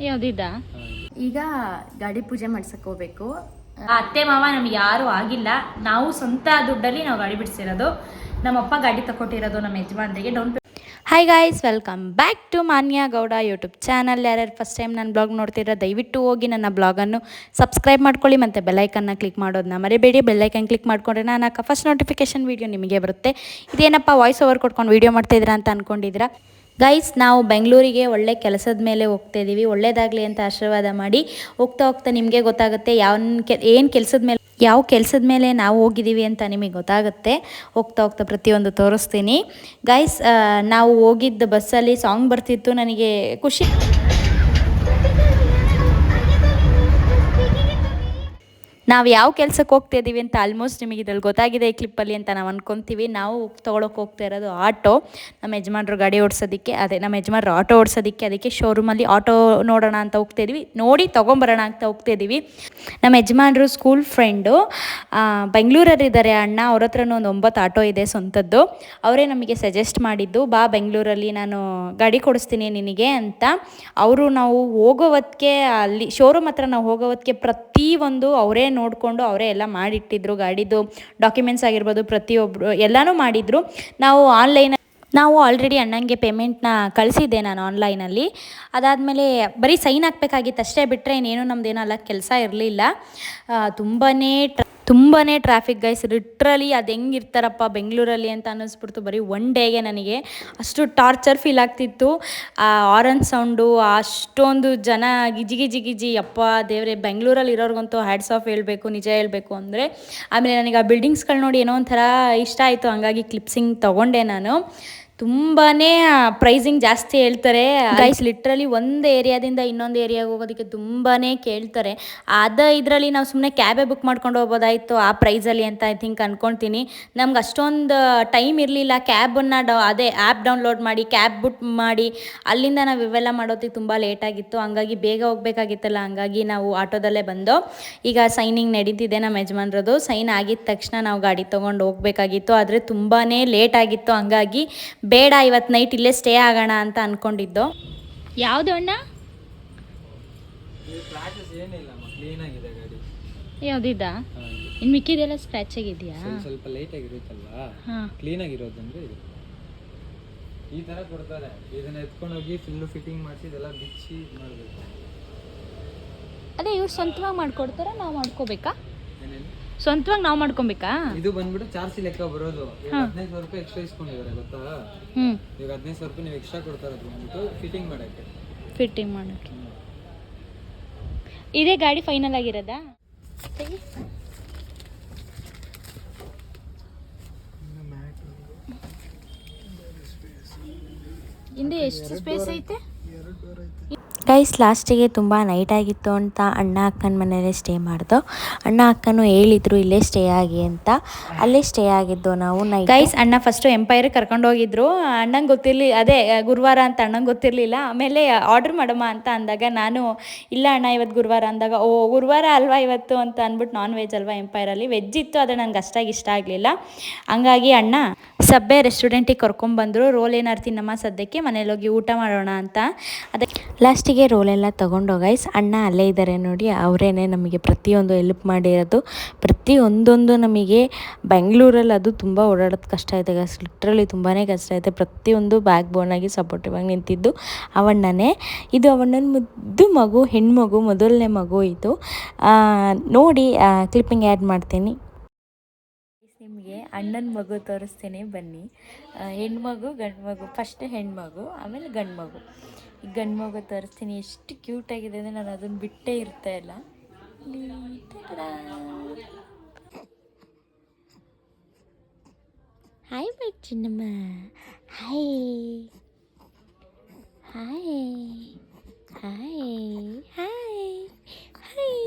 ಯಾವ್ದಿದ್ದ ಈಗ ಗಾಡಿ ಪೂಜೆ ಮಾಡ್ಸಕ್ ಹೋಗ್ಬೇಕು. ಅತ್ತೆ ಮಾವ ನಮ್ಗೆ ಯಾರು ಆಗಿಲ್ಲ, ನಾವು ಸ್ವಂತ ದುಡ್ಡಲ್ಲಿ ನಾವು ಗಾಡಿ ಬಿಡಿಸಿರೋದು. ನಮ್ಮಪ್ಪ ಗಾಡಿ ತಗೊಟ್ಟಿರೋದು ನಮ್ಮ ಯಜಮಾನ್ರಿಗೆ down. Hi guys, welcome back to Manya Gowda YouTube channel. ಯಾರ್ಯಾರು ಫಸ್ಟ್ ಟೈಮ್ ನನ್ನ ಬ್ಲಾಗ್ ನೋಡ್ತಿರೋ ದಯವಿಟ್ಟು ಹೋಗಿ ನನ್ನ ಬ್ಲಾಗನ್ನು ಸಬ್ಸ್ಕ್ರೈಬ್ ಮಾಡ್ಕೊಳ್ಳಿ ಮತ್ತು ಬೆಲ್ಲೈಕನ್ನ ಕ್ಲಿಕ್ ಮಾಡೋದನ್ನ ಮರಿಬೇಡಿ. ಬೆಲ್ಲೈಕನ್ ಕ್ಲಿಕ್ ಮಾಡಿಕೊಂಡ್ರೆ ನಾನು ಫಸ್ಟ್ ನೋಟಿಫಿಕೇಶನ್ ವೀಡಿಯೋ ನಿಮಗೆ ಬರುತ್ತೆ. ಇದೇನಪ್ಪ ವಾಯ್ಸ್ ಓವರ್ ಕೊಟ್ಕೊಂಡು ವೀಡಿಯೋ ಮಾಡ್ತಾಯಿದ್ದೀರಾ ಅಂತ ಅಂದ್ಕೊಂಡಿದ್ದೀರಾ. ಗೈಸ್, ನಾವು ಬೆಂಗಳೂರಿಗೆ ಒಳ್ಳೆ ಕೆಲಸದ ಮೇಲೆ ಹೋಗ್ತಾಯಿದ್ದೀವಿ. ಒಳ್ಳೇದಾಗಲಿ ಅಂತ ಆಶೀರ್ವಾದ ಮಾಡಿ. ಹೋಗ್ತಾ ಹೋಗ್ತಾ ನಿಮಗೆ ಗೊತ್ತಾಗುತ್ತೆ ಯಾವ ಕೆಲಸದ ಮೇಲೆ ನಾವು ಹೋಗಿದ್ದೀವಿ ಅಂತ ನಿಮಗೆ ಗೊತ್ತಾಗುತ್ತೆ. ಹೋಗ್ತಾ ಹೋಗ್ತಾ ಪ್ರತಿಯೊಂದು ತೋರಿಸ್ತೀನಿ. ಗೈಸ್, ನಾವು ಹೋಗಿದ್ದ ಬಸ್ಸಲ್ಲಿ ಸಾಂಗ್ ಬರ್ತಿತ್ತು. ನನಗೆ ಖುಷಿ. ನಾವು ಯಾವ ಕೆಲಸಕ್ಕೆ ಹೋಗ್ತಾ ಇದ್ದೀವಿ ಅಂತ ಆಲ್ಮೋಸ್ಟ್ ನಿಮಗೆ ಇದ್ರಲ್ಲಿ ಗೊತ್ತಾಗಿದೆ ಈ ಕ್ಲಿಪ್ಪಲ್ಲಿ ಅಂತ ನಾವು ಅಂದ್ಕೊತೀವಿ. ನಾವು ತೊಗೊಳಕ್ಕೆ ಹೋಗ್ತಾ ಇರೋದು ಆಟೋ. ನಮ್ಮ ಯಜಮಾನ್ರು ಗಾಡಿ ಓಡಿಸೋದಕ್ಕೆ, ನಮ್ಮ ಯಜಮಾನ್ರು ಆಟೋ ಓಡಿಸೋದಕ್ಕೆ, ಅದಕ್ಕೆ ಶೋರೂಮಲ್ಲಿ ಆಟೋ ನೋಡೋಣ ಅಂತ ಹೋಗ್ತಾ ಇದ್ದೀವಿ. ನೋಡಿ ತೊಗೊಂಬರೋಣ ಅಂತ ಹೋಗ್ತಾ ಇದ್ದೀವಿ. ನಮ್ಮ ಯಜಮಾನ್ರು ಸ್ಕೂಲ್ ಫ್ರೆಂಡು ಬೆಂಗಳೂರಲ್ಲಿದ್ದಾರೆ ಅಣ್ಣ. ಅವ್ರ ಹತ್ರನೂ ಒಂದು 9 ಆಟೋ ಇದೆ ಸ್ವಂತದ್ದು. ಅವರೇ ನಮಗೆ ಸಜೆಸ್ಟ್ ಮಾಡಿದ್ದು, ಬಾ ಬೆಂಗಳೂರಲ್ಲಿ ನಾನು ಗಾಡಿ ಕೊಡಿಸ್ತೀನಿ ನಿನಗೆ ಅಂತ. ಅವರು ನಾವು ಹೋಗೋವತ್ತಿಗೆ ಅಲ್ಲಿ ಶೋರೂಮ್ ಹತ್ರ ನಾವು ಹೋಗೋವತ್ತಿಗೆ ಪ್ರತಿಯೊಂದು ಅವರೇ ನೋಡಿಕೊಂಡು ಅವರೇ ಎಲ್ಲ ಮಾಡಿಟ್ಟಿದ್ರು. ಗಾಡಿದು ಡಾಕ್ಯುಮೆಂಟ್ಸ್ ಆಗಿರ್ಬೋದು ಪ್ರತಿಯೊಬ್ಬರು ಎಲ್ಲನೂ ಮಾಡಿದರು. ನಾವು ಆಲ್ರೆಡಿ ಅಣ್ಣಂಗೆ ಪೇಮೆಂಟ್ನ ಕಳಿಸಿದ್ದೆ ನಾನು ಆನ್ಲೈನಲ್ಲಿ. ಅದಾದಮೇಲೆ ಬರೀ ಸೈನ್ ಹಾಕಬೇಕಾಗಿತ್ತು ಅಷ್ಟೇ, ಬಿಟ್ಟರೆ ಇನ್ನೇನು ನಮ್ಮದೇನೋ ಅಲ್ಲ ಕೆಲಸ ಇರಲಿಲ್ಲ. ತುಂಬಾ ಟ್ರಾಫಿಕ್ ಗೈಸ್. ಲಿಟ್ರಲಿ ಅದು ಹೆಂಗಿರ್ತಾರಪ್ಪ ಬೆಂಗಳೂರಲ್ಲಿ ಅಂತ ಅನ್ನಿಸ್ಬಿಡ್ತು. ಬರೀ ಒನ್ ಡೇಗೆ ನನಗೆ ಅಷ್ಟು ಟಾರ್ಚರ್ ಫೀಲ್ ಆಗ್ತಿತ್ತು. ಆರನ್ ಸೌಂಡು, ಅಷ್ಟೊಂದು ಜನ, ಗಿಜಿ ಅಪ್ಪ ದೇವರೇ. ಬೆಂಗಳೂರಲ್ಲಿ ಇರೋರಿಗಂತೂ ಹ್ಯಾಡ್ಸ್ ಆಫ್ ಹೇಳಬೇಕು, ನಿಜ ಹೇಳಬೇಕು ಅಂದರೆ. ಆಮೇಲೆ ನನಗೆ ಆ ಬಿಲ್ಡಿಂಗ್ಸ್ಗಳು ನೋಡಿ ಏನೋ ಒಂಥರ ಇಷ್ಟ ಆಯಿತು. ಹಂಗಾಗಿ ಕ್ಲಿಪ್ಸಿಂಗ್ ತೊಗೊಂಡೆ ನಾನು. ತುಂಬಾ ಪ್ರೈಸಿಂಗ್ ಜಾಸ್ತಿ ಹೇಳ್ತಾರೆ ಗೈಸ್. ಲಿಟ್ರಲಿ ಒಂದು ಏರಿಯಾದಿಂದ ಇನ್ನೊಂದು ಏರಿಯಾಗೆ ಹೋಗೋದಕ್ಕೆ ತುಂಬಾ ಕೇಳ್ತಾರೆ. ಇದರಲ್ಲಿ ನಾವು ಸುಮ್ಮನೆ ಕ್ಯಾಬೇ ಬುಕ್ ಮಾಡ್ಕೊಂಡು ಹೋಗ್ಬೋದಾಯಿತು ಆ ಪ್ರೈಸಲ್ಲಿ ಅಂತ ಐ ಥಿಂಕ್ ಅಂದ್ಕೊಳ್ತೀನಿ. ನಮ್ಗೆ ಅಷ್ಟೊಂದು ಟೈಮ್ ಇರಲಿಲ್ಲ. ಕ್ಯಾಬನ್ನು ಆ್ಯಪ್ ಡೌನ್ಲೋಡ್ ಮಾಡಿ ಕ್ಯಾಬ್ ಬುಕ್ ಮಾಡಿ ಅಲ್ಲಿಂದ ನಾವು ಇವೆಲ್ಲ ಮಾಡೋದಕ್ಕೆ ತುಂಬ ಲೇಟಾಗಿತ್ತು. ಹಂಗಾಗಿ ಬೇಗ ಹೋಗಬೇಕಾಗಿತ್ತಲ್ಲ, ಹಂಗಾಗಿ ನಾವು ಆಟೋದಲ್ಲೇ ಬಂದು. ಈಗ ಸೈನಿಂಗ್ ನಡೀತಿದೆ ನಮ್ಮ ಯಜಮಾನ್ರದ್ದು. ಸೈನ್ ಆಗಿದ ತಕ್ಷಣ ನಾವು ಗಾಡಿ ತೊಗೊಂಡು ಹೋಗಬೇಕಾಗಿತ್ತು. ಆದರೆ ತುಂಬಾ ಲೇಟ್ ಆಗಿತ್ತು. ಹಂಗಾಗಿ ಬೇಡ, ಇವತ್ತು ನೈಟ್ ಇಲ್ಲೇ ಸ್ಟೇ ಆಗೋಣ ಅಂತ ಅಂದ್ಕೊಂಡಿದ್ದು. ಯಾವುದು ಅಣ್ಣ? ಯಾವುದಿದ್ದ? ಇನ್ನು ಮಿಕ್ಕಿದೆಲ್ಲ ಸ್ಕ್ರ್ಯಾಚ್ ಆಗಿದೆಯಾ? ಸ್ವಲ್ಪ ಲೈಟ್ ಆಗಿರುತ್ತಲ್ವಾ, ಕ್ಲೀನ್ ಆಗಿರೋದಂದ್ರೆ ಇದು ಈ ತರ ಕೊಡ್ತಾರೆ. ಇದನ್ನ ಎತ್ಕೊಂಡು ಹೋಗಿ ಫುಲ್ ಫಿಟ್ಟಿಂಗ್ ಮಾಡಿಸಿ ಇದೆಲ್ಲ ಬಿಚ್ಚಿ ಮಾಡಬೇಕು. ಅದೇ ಇವ್ರು ಸ್ವಂತವಾಗಿ ಮಾಡ್ಕೊಡ್ತಾರ, ನಾವು ಮಾಡ್ಕೋಬೇಕಾ? ಸ್ವಂತವಾಗಿ ನಾವು ಮಾಡ್ಕೊಬೇಕಾ? ಇದು ಬಂದ್ಬಿಟ್ಟು ಚಾರ್ಜ್ ಲೆಕ್ಕ ಬರೋದು. 15,000 ರೂಪಾಯಿ ಎಕ್ಸ್ಟ್ರಾ ಇಸ್ಕೊಂಡಿದ್ದಾರೆ ಗೊತ್ತಾ? ಈಗ 15,000 ರೂಪಾಯಿ ನೀವು ಎಕ್ಸ್ಟ್ರಾ ಕೊಡ್ತಾರೆ ಬಂದ್ಬಿಟ್ಟು ಫಿಟ್ಟಿಂಗ್ ಮಾಡೋಕ್ಕೆ. ಇದೇ ಗಾಡಿ ಫೈನಲ್ ಆಗಿರೋದಾ? ಹಿಂದೆ ಎಷ್ಟು ಸ್ಪೇಸ್ ಐತೆ ಗೈಸ್? ಲಾಸ್ಟಿಗೆ ತುಂಬ ನೈಟ್ ಆಗಿತ್ತು ಅಂತ ಅಣ್ಣ ಅಕ್ಕನ ಮನೇಲೇ ಸ್ಟೇ ಮಾಡ್ದೋ. ಅಣ್ಣ ಅಕ್ಕನೂ ಹೇಳಿದರು ಇಲ್ಲೇ ಸ್ಟೇ ಆಗಿ ಅಂತ. ಅಲ್ಲೇ ಸ್ಟೇ ಆಗಿದ್ದು ನಾವು ಗೈಸ್. ಅಣ್ಣ ಫಸ್ಟು ಎಂಪೈರ್ ಕರ್ಕೊಂಡೋಗಿದ್ರು. ಅಣ್ಣಂಗೆ ಗೊತ್ತಿರಲಿಲ್ಲ, ಅದೇ ಗುರುವಾರ ಅಂತ ಅಣ್ಣಂಗೆ ಗೊತ್ತಿರಲಿಲ್ಲ. ಆಮೇಲೆ ಆರ್ಡ್ರ್ ಮಾಡಮ್ಮ ಅಂತ ಅಂದಾಗ ನಾನು ಇಲ್ಲ ಅಣ್ಣ ಇವತ್ತು ಗುರುವಾರ ಅಂದಾಗ, ಓ ಗುರುವಾರ ಅಲ್ವಾ ಇವತ್ತು ಅಂತ ಅಂದ್ಬಿಟ್ಟು ನಾನ್ ವೆಜ್ ಅಲ್ವಾ ಎಂಪೈರಲ್ಲಿ. ವೆಜ್ ಇತ್ತು, ಆದರೆ ನನಗೆ ಅಷ್ಟಾಗಿ ಇಷ್ಟ ಆಗಲಿಲ್ಲ. ಹಂಗಾಗಿ ಅಣ್ಣ ಸಬ್ಬೆ ರೆಸ್ಟೋರೆಂಟಿಗೆ ಕರ್ಕೊಂಡ್ಬಂದರು. ರೋಲ್ ಏನಾರು ತಿನ್ನಮ್ಮ ಸದ್ಯಕ್ಕೆ, ಮನೇಲಿ ಹೋಗಿ ಊಟ ಮಾಡೋಣ ಅಂತ. ಅದಕ್ಕೆ ಲಾಸ್ಟಿಗೆ ರೋಲೆಲ್ಲ ತೊಗೊಂಡು ಗೈಸ್. ಅಣ್ಣ ಅಲ್ಲೇ ಇದ್ದಾರೆ ನೋಡಿ, ಅವರೇ ನಮಗೆ ಪ್ರತಿಯೊಂದು ಹೆಲ್ಪ್ ಮಾಡಿರೋದು. ಪ್ರತಿಯೊಂದೊಂದು ನಮಗೆ ಬೆಂಗಳೂರಲ್ಲಿ ಅದು ತುಂಬ ಓಡಾಡೋದು ಕಷ್ಟ ಇದೆ ಗೈಸ್. ಲಿಟ್ರಲಿ ತುಂಬಾ ಕಷ್ಟ ಇದೆ. ಪ್ರತಿಯೊಂದು ಬ್ಯಾಕ್ ಬೋನಾಗಿ ಸಪೋರ್ಟಿವ್ ಆಗಿ ನಿಂತಿದ್ದು ಅವಣ್ಣನೇ. ಇದು ಅವಣ್ಣನ ಮುದ್ದು ಮಗು, ಹೆಣ್ಮಗು, ಮೊದಲನೇ ಮಗು ಇದು. ನೋಡಿ ಕ್ಲಿಪ್ಪಿಂಗ್ ಆ್ಯಡ್ ಮಾಡ್ತೀನಿ. ನಿಮಗೆ ಅಣ್ಣನ ಮಗು ತೋರಿಸ್ತೀನಿ ಬನ್ನಿ. ಹೆಣ್ಮಗು ಗಂಡು ಮಗು, ಫಸ್ಟ್ ಹೆಣ್ಮಗು ಆಮೇಲೆ ಗಂಡು ಮಗು. ಈ ಗಂಡು ಮಗು ತೋರಿಸ್ತೀನಿ. ಎಷ್ಟು ಕ್ಯೂಟಾಗಿದೆ ಅಂದರೆ ನಾನು ಅದನ್ನು ಬಿಟ್ಟೇ ಇರ್ತಾ ಇಲ್ಲ. Hi bye Chinnamma. Hi hi hi hi hi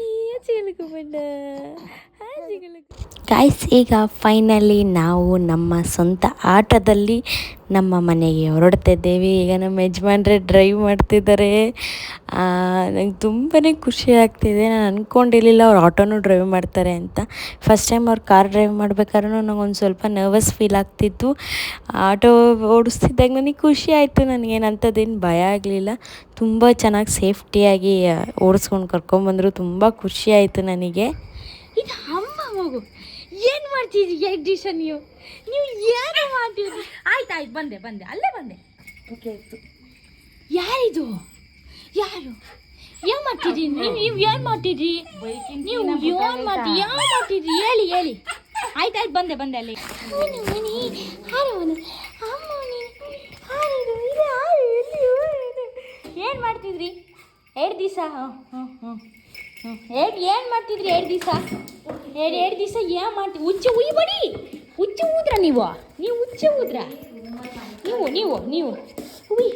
ಚಿಗಲುಗುಬಣ್ಣ. ಗಾಯ್ಸ್, ಈಗ ಫೈನಲಿ ನಾವು ನಮ್ಮ ಸ್ವಂತ ಆಟೋದಲ್ಲಿ ನಮ್ಮ ಮನೆಗೆ ಹೊರಡ್ತಿದ್ದೇವೆ. ಈಗ ನಮ್ಮ ಯಜಮಾನ್ರೆ ಡ್ರೈವ್ ಮಾಡ್ತಿದ್ದಾರೆ. ನಂಗೆ ತುಂಬಾ ಖುಷಿ ಆಗ್ತಿದೆ. ನಾನು ಅಂದ್ಕೊಂಡಿರಲಿಲ್ಲ ಅವ್ರು ಆಟೋನು ಡ್ರೈವ್ ಮಾಡ್ತಾರೆ ಅಂತ. ಫಸ್ಟ್ ಟೈಮ್ ಅವ್ರು ಕಾರ್ ಡ್ರೈವ್ ಮಾಡ್ಬೇಕಾದ್ರೂ ನನಗೊಂದು ಸ್ವಲ್ಪ ನರ್ವಸ್ ಫೀಲ್ ಆಗ್ತಿತ್ತು. ಆಟೋ ಓಡಿಸ್ತಿದ್ದಾಗ ನನಗೆ ಖುಷಿ ಆಯಿತು. ನನಗೇನಂಥದ್ದೇನು ಭಯ ಆಗಲಿಲ್ಲ. ತುಂಬ ಚೆನ್ನಾಗಿ ಸೇಫ್ಟಿಯಾಗಿ ಓಡಿಸ್ಕೊಂಡು ಕರ್ಕೊಂಬಂದರು. ತುಂಬ ಖುಷಿ ಆಯಿತು ನನಗೆ. ಇದು ಅಮ್ಮ ಮಗು ಏನು ಮಾಡ್ತಿದ್ರಿ ಜಗದೀಶ ನೀವು ಏನು ಮಾಡ್ತಿದ್ರಿ? ಆಯ್ತು ಬಂದೆ ಅಲ್ಲೇ ಬಂದೆ. ಓಕೆ ಆಯಿತು. ಯಾರಿದು? ಯಾರು? ಏನು ಮಾಡ್ತಿದ್ರಿ ನೀವು? ಏನು ಮಾಡ್ತಿದ್ರಿ ನೀವು? ಏನು ಮಾಡ್ತಿದ್ರಿ ಹೇಳಿ. ಆಯ್ತು ಬಂದೆ ಅಲ್ಲಿ. ಏನು ಮಾಡ್ತಿದ್ರಿ 2 ದಿವಸ? ಏನು ಮಾಡ್ತಿದ್ರಿ 2 ದಿವಸ? 2 ದಿವಸ ಏನು ಮಾಡ್ತೀವಿ? ಹುಚ್ಚು ಉಯ್ಬಡಿ. ಹುಚ್ಚು ಊದ್ರ ನೀವು ಹುಚ್ಚು ಊದ್ರ ನೀವು ಉಯ್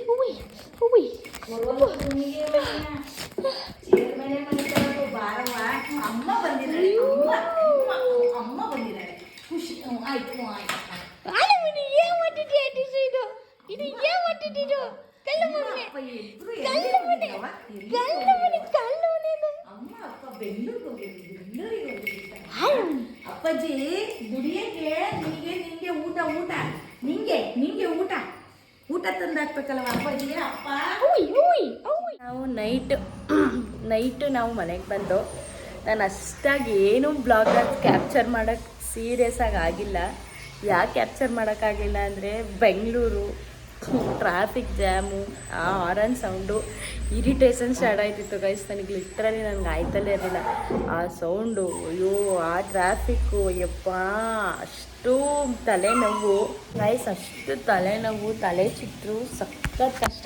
ಅಪ್ಪಾಜಿ ದುಡಿಯಕ್ಕೆ ನಿಂಗೆ ಊಟ ತಂದಾಕ್ಬೇಕಲ್ವ ಅಪ್ಪಾಜಿ? ಅಪ್ಪ ನಾವು ನೈಟು ನಾವು ಮನೆಗೆ ಬಂದು ನಾನು ಅಷ್ಟಾಗಿ ಏನೂ ಬ್ಲಾಗ್ನ ಕ್ಯಾಪ್ಚರ್ ಮಾಡೋಕ್ಕೆ ಸೀರಿಯಸ್ಸಾಗಿ ಆಗಿಲ್ಲ. ಯಾಕೆ ಕ್ಯಾಪ್ಚರ್ ಮಾಡೋಕ್ಕಾಗಿಲ್ಲ ಅಂದರೆ ಬೆಂಗಳೂರು ಟ್ರಾಫಿಕ್ ಜಾಮು, ಆ ಹಾರನ್ ಸೌಂಡು ಇರಿಟೇಷನ್ ಸ್ಟಾರ್ಟ್ ಆಯ್ತಿತ್ತು ಗೈಸ್. ನನಗೆ ಲಿಟ್ರಲಿ ನನಗೆ ಆಯ್ತಲೇ ಇರಲಿಲ್ಲ ಆ ಸೌಂಡು. ಅಯ್ಯೋ ಆ ಟ್ರಾಫಿಕ್ಕು ಯಪ್ಪ ಅಷ್ಟು ತಲೆನೋವು ಗೈಸ್, ಅಷ್ಟು ತಲೆನೋವು, ತಲೆ ಚಿತ್ರ ಸಖತ್ ಕಷ್ಟ.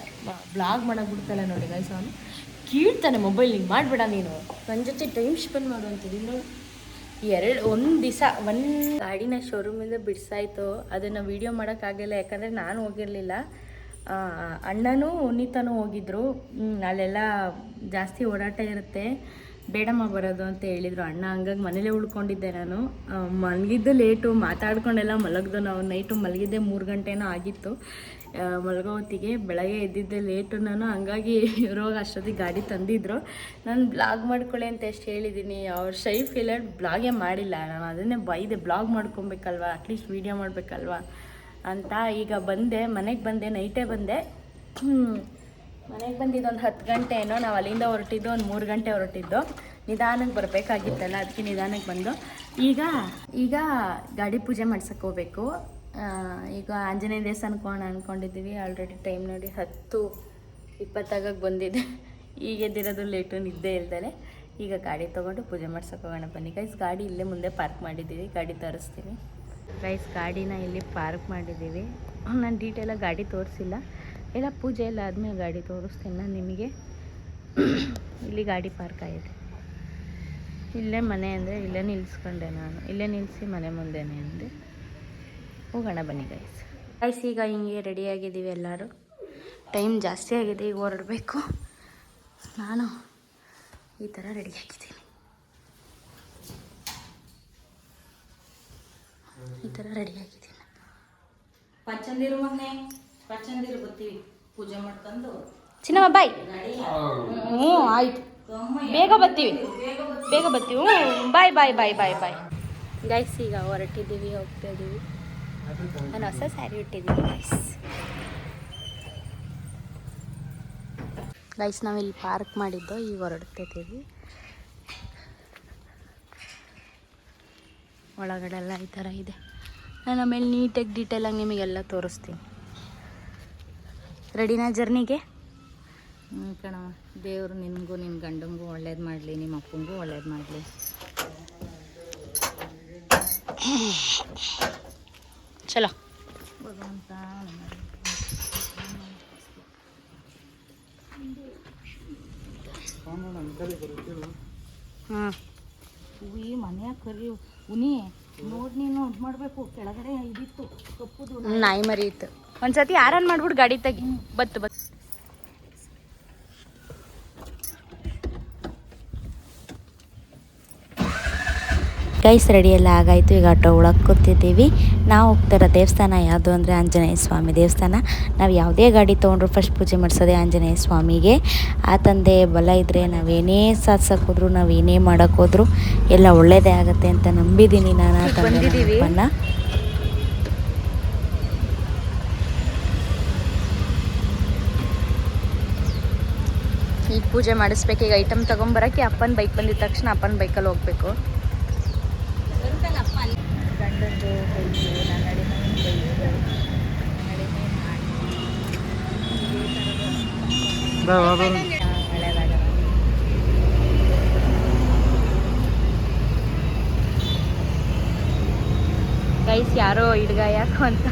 ಬ್ಲಾಗ್ ಮಾಡೋಕೆ ಬಿಡ್ತಾಳೆ ನೋಡಿ ಗೈಸ್. ಅವನು ಕೀಳ್ತಾನೆ ಮೊಬೈಲ್ ಹಿಂಗೆ ಮಾಡಿಬಿಡ ನೀನು, ನನ್ನ ಜೊತೆ ಟೈಮ್ ಸ್ಪೆಂಡ್ ಮಾಡುವಂಥದ್ದು. ಇನ್ನು ಒಂದು ದಿವಸ ಗಾಡಿನ ಶೋರೂಮಿಂದ ಬಿಡಿಸಾಯ್ತು. ಅದನ್ನು ವೀಡಿಯೋ ಮಾಡೋಕ್ಕಾಗಿಲ್ಲ, ಯಾಕಂದರೆ ನಾನು ಹೋಗಿರಲಿಲ್ಲ. ಅಣ್ಣನೂ ಉನ್ನಿತನೂ ಹೋಗಿದ್ರು. ಅಲ್ಲೆಲ್ಲ ಜಾಸ್ತಿ ಓಡಾಟ ಇರುತ್ತೆ, ಬೇಡಮ್ಮ ಬರೋದು ಅಂತ ಹೇಳಿದರು ಅಣ್ಣ. ಹಂಗಾಗಿ ಮನೇಲೇ ಉಳ್ಕೊಂಡಿದ್ದೆ ನಾನು. ಮಲಗಿದ್ದು ಲೇಟು, ಮಾತಾಡ್ಕೊಂಡೆಲ್ಲ ಮಲಗ್ದು. ನಾವು ನೈಟು ಮಲಗಿದ್ದೆ 3 ಗಂಟೆನೋ ಆಗಿತ್ತು ಮಲಗೋ ಹೊತ್ತಿಗೆ. ಬೆಳಗ್ಗೆ ಎದ್ದಿದ್ದೆ ಲೇಟು ನಾನು. ಹಂಗಾಗಿ ಇರೋವಾಗ ಅಷ್ಟೊತ್ತಿಗೆ ಗಾಡಿ ತಂದಿದ್ರು. ನಾನು ಬ್ಲಾಗ್ ಮಾಡ್ಕೊಳ್ಳಿ ಅಂತ ಎಷ್ಟು ಹೇಳಿದ್ದೀನಿ, ಅವ್ರು ಶೈ ಫೀಲರ್ ಬ್ಲಾಗೇ ಮಾಡಿಲ್ಲ. ನಾನು ಅದನ್ನೇ ಬೈದೆ, ಬ್ಲಾಗ್ ಮಾಡ್ಕೊಬೇಕಲ್ವ, ಅಟ್ಲೀಸ್ಟ್ ವೀಡಿಯೋ ಮಾಡಬೇಕಲ್ವ ಅಂತ. ಈಗ ಮನೆಗೆ ಬಂದೆ, ನೈಟೇ ಬಂದೆ. ಮನೆಗೆ ಬಂದಿದ್ದು ಒಂದು 10 ಗಂಟೆ ಏನೋ. ನಾವು ಅಲ್ಲಿಂದ ಹೊರಟಿದ್ದು ಒಂದು 3 ಗಂಟೆ ಹೊರಟಿದ್ದು. ನಿಧಾನಕ್ಕೆ ಬರಬೇಕಾಗಿತ್ತಲ್ಲ, ಅದಕ್ಕೆ ನಿಧಾನಕ್ಕೆ ಬಂದು ಈಗ ಗಾಡಿ ಪೂಜೆ ಮಾಡ್ಸಕ್ಕೆ ಹೋಗ್ಬೇಕು. ಈಗ ಆಂಜನೇಯ ದೇವಸ್ಥಾನಕ್ಕೆ ಹೋಗೋಣ ಅಂದ್ಕೊಂಡಿದ್ದೀವಿ. ಆಲ್ರೆಡಿ ಟೈಮ್ ನೋಡಿ 10:20 ಬಂದಿದೆ. ಈಗ ಎದ್ದಿರೋದು ಲೇಟು, ನಿದ್ದೆ ಇಲ್ದೇ. ಈಗ ಗಾಡಿ ತೊಗೊಂಡು ಪೂಜೆ ಮಾಡ್ಸಕ್ಕೆ ಹೋಗೋಣ ಬನ್ನಿ ಗೈಸ್. ಗಾಡಿ ಇಲ್ಲೇ ಮುಂದೆ ಪಾರ್ಕ್ ಮಾಡಿದ್ದೀವಿ, ಗಾಡಿ ತೋರಿಸ್ತೀನಿ ಗೈಸ್. ಗಾಡಿನ ಇಲ್ಲಿ ಪಾರ್ಕ್ ಮಾಡಿದ್ದೀವಿ. ನಾನು ಡೀಟೇಲಾಗಿ ಗಾಡಿ ತೋರಿಸಿಲ್ಲ, ಎಲ್ಲ ಪೂಜೆ ಎಲ್ಲ ಆದಮೇಲೆ ಗಾಡಿ ತೋರಿಸ್ತೀನಿ ನಾನು ನಿಮಗೆ. ಇಲ್ಲಿ ಗಾಡಿ ಪಾರ್ಕ್ ಆಗಿದೆ. ಇಲ್ಲೇ ಮನೆ ಅಂದರೆ ಇಲ್ಲೇ ನಿಲ್ಲಿಸ್ಕೊಂಡೆ ನಾನು. ಇಲ್ಲೇ ನಿಲ್ಲಿಸಿ ಮನೆ ಮುಂದೆನೇ ಅಂದೆ. ಹೋಗೋಣ ಬನ್ನಿ ಗೈಸ್. ಈಗ ಹಿಂಗೆ ರೆಡಿಯಾಗಿದ್ದೀವಿ ಎಲ್ಲರೂ. ಟೈಮ್ ಜಾಸ್ತಿ ಆಗಿದೆ, ಈಗ ಹೊರಡಬೇಕು. ನಾನು ಈ ಥರ ರೆಡಿಯಾಗಿದ್ದೀನಿ. ಪಚ್ಚಂದಿರು ಬರ್ತೀವಿ ಪೂಜೆ ಮಾಡ್ಕೊಂಡು. ಚಿನ್ನಮ್ಮ ಬಾಯ್. ಆಯ್ತು, ಬೇಗ ಬರ್ತೀವಿ. ಬಾಯ್ ಗೈಸ್ ಈಗ ಹೊರಟಿದ್ದೀವಿ, ಹೋಗ್ತಾ ಇದ್ದೀವಿ. ನಾನು ಹೊಸ ಸ್ಯಾರಿ ಉಟ್ಟಿದ್ದೀನಿ ಗೈಸ್. ನಾವಿಲ್ಲಿ ಪಾರ್ಕ್ ಮಾಡಿದ್ದು, ಈಗ ಹೊರಡ್ತಿದ್ದೀವಿ. ಒಳಗಡೆ ಎಲ್ಲ ಈ ಥರ ಇದೆ. ನಾನು ಆಮೇಲೆ ನೀಟಾಗಿ ಡೀಟೇಲಾಗಿ ನಿಮಗೆಲ್ಲ ತೋರಿಸ್ತೀನಿ. ರೆಡಿನಾ ಜರ್ನಿಗೆ? ಕಣವ, ದೇವರು ನಿನಗೂ ನಿನ್ನ ಗಂಡಂಗೂ ಒಳ್ಳೇದು ಮಾಡಲಿ, ನಿಮ್ಮ ಅಪ್ಪಂಗೂ ಒಳ್ಳೇದು ಮಾಡಲಿ. ಚಲೋ ಭಗವಂತ. ಈ ಮನೆಯಾಗ ಕರಿ ಉನಿ ನೋಡಿ, ನೀನು ಇದು ಮಾಡಬೇಕು. ಕೆಳಗಡೆ ಇದಿತ್ತು ಕಪ್ಪುದು ನಾಯಿ ಮರಿ ಇತ್ತು. ಒಂದ್ಸತಿ ಆರನ್ ಮಾಡ್ಬಿಟ್ಟು ಗಾಡಿ ತೆಗಿ. ಬತ್ತು ಗೈಸ್ ರೆಡಿ ಎಲ್ಲ ಆಗಾಯಿತು. ಈಗ ಆಟೋ ಒಳಗೆ ಕೂತಿದ್ದೀವಿ. ನಾವು ಹೋಗ್ತಿರೋ ದೇವಸ್ಥಾನ ಯಾವುದು ಅಂದರೆ ಆಂಜನೇಯ ಸ್ವಾಮಿ ದೇವಸ್ಥಾನ. ನಾವು ಯಾವುದೇ ಗಾಡಿ ತೊಗೊಂಡ್ರು ಫಸ್ಟ್ ಪೂಜೆ ಮಾಡಿಸೋದೇ ಆಂಜನೇಯ ಸ್ವಾಮಿಗೆ. ಆ ತಂದೆ ಬಲ ಇದ್ದರೆ ನಾವೇನೇ ಸಾಧಿಸೋಕ್ಕೋದ್ರು ನಾವೇನೇ ಮಾಡೋಕ್ಕೋದ್ರು ಎಲ್ಲ ಒಳ್ಳೆಯದೇ ಆಗುತ್ತೆ ಅಂತ ನಂಬಿದ್ದೀನಿ ನಾನು ಆ ತಂದೆನ. ಈಗ ಪೂಜೆ ಮಾಡಿಸ್ಬೇಕು. ಈಗ ಐಟಮ್ ತೊಗೊಂಬರೋಕ್ಕೆ ಅಪ್ಪನ ಬೈಕ್ ಬಂದಿದ ತಕ್ಷಣ ಅಪ್ಪನ ಬೈಕಲ್ಲಿ ಹೋಗ್ಬೇಕು. ಗೈಸ್ ಯಾರೋ ಹಿಡ್ಗಾಯ ಯಾಕು ಅಂತ